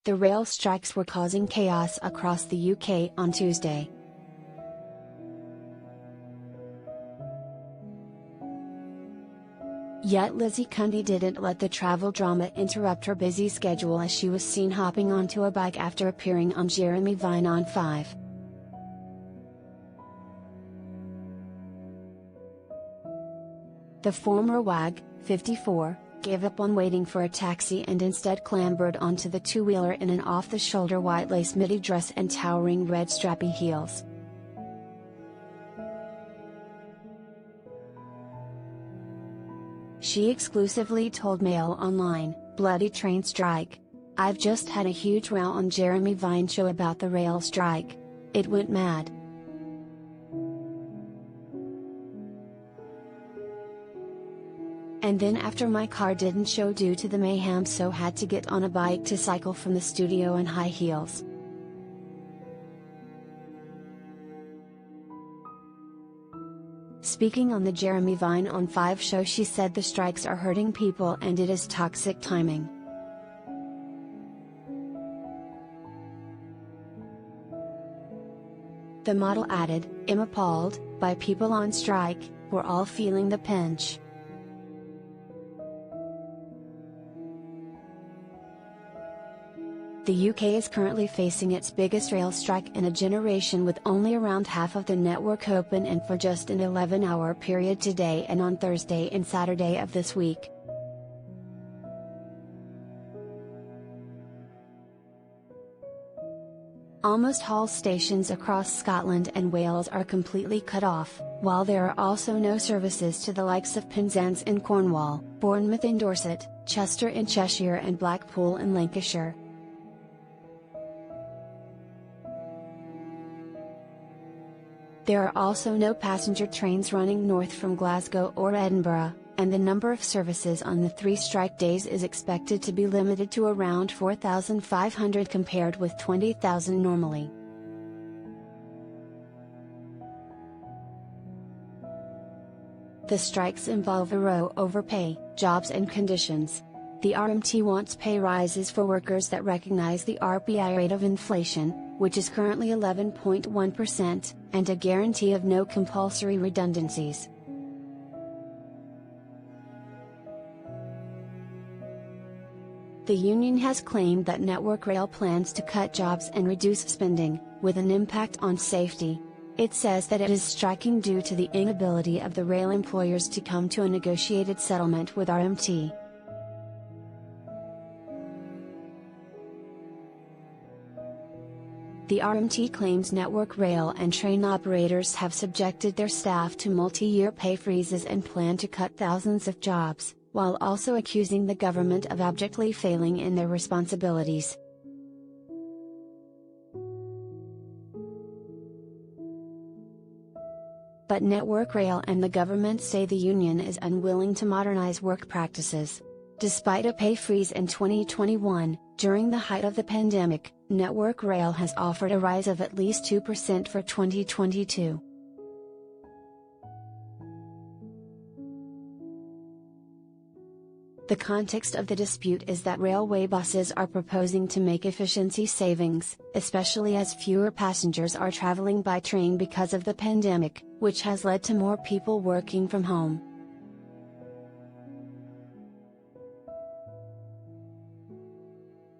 The rail strikes were causing chaos across the UK on Tuesday. Yet Lizzie Cundy didn't let the travel drama interrupt her busy schedule as she was seen hopping onto a bike after appearing on Jeremy Vine on 5. The former wag, 54, gave up on waiting for a taxi and instead clambered onto the two-wheeler in an off-the-shoulder white lace midi dress and towering red strappy heels. She exclusively told MailOnline, "Bloody train strike. I've just had a huge row on Jeremy Vine show about the rail strike. It went mad. And then after my car didn't show due to the mayhem, so had to get on a bike to cycle from the studio in high heels." Speaking on the Jeremy Vine on 5 show, she said the strikes are hurting people and it is toxic timing. The model added, "I'm appalled by people on strike, we're all feeling the pinch." The UK is currently facing its biggest rail strike in a generation, with only around half of the network open and for just an 11-hour period today and on Thursday and Saturday of this week. Almost all stations across Scotland and Wales are completely cut off, while there are also no services to the likes of Penzance in Cornwall, Bournemouth in Dorset, Chester in Cheshire and Blackpool in Lancashire. There are also no passenger trains running north from Glasgow or Edinburgh, and the number of services on the 3 strike days is expected to be limited to around 4,500 compared with 20,000 normally. The strikes involve a row over pay, jobs and conditions. The RMT wants pay rises for workers that recognize the RPI rate of inflation, which is currently 11.1%, and a guarantee of no compulsory redundancies. The union has claimed that Network Rail plans to cut jobs and reduce spending, with an impact on safety. It says that it is striking due to the inability of the rail employers to come to a negotiated settlement with RMT. The RMT claims Network Rail and train operators have subjected their staff to multi-year pay freezes and plan to cut thousands of jobs, while also accusing the government of abjectly failing in their responsibilities. But Network Rail and the government say the union is unwilling to modernize work practices. Despite a pay freeze in 2021, during the height of the pandemic, Network Rail has offered a rise of at least 2% for 2022. The context of the dispute is that railway bosses are proposing to make efficiency savings, especially as fewer passengers are traveling by train because of the pandemic, which has led to more people working from home.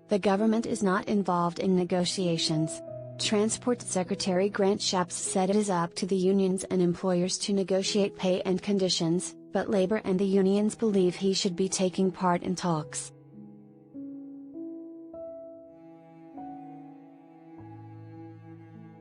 The government is not involved in negotiations. Transport Secretary Grant Shapps said it is up to the unions and employers to negotiate pay and conditions, but Labour and the unions believe he should be taking part in talks.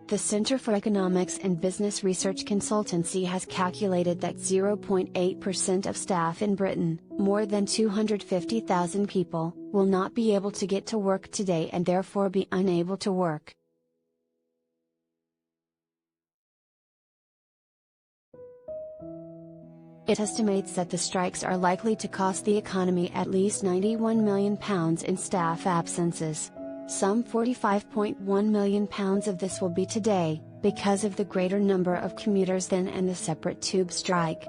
The Centre for Economics and Business Research consultancy has calculated that 0.8% of staff in Britain, more than 250,000 people, will not be able to get to work today and therefore be unable to work. It estimates that the strikes are likely to cost the economy at least £91 million in staff absences. Some £45.1 million of this will be today, because of the greater number of commuters than and the separate tube strike.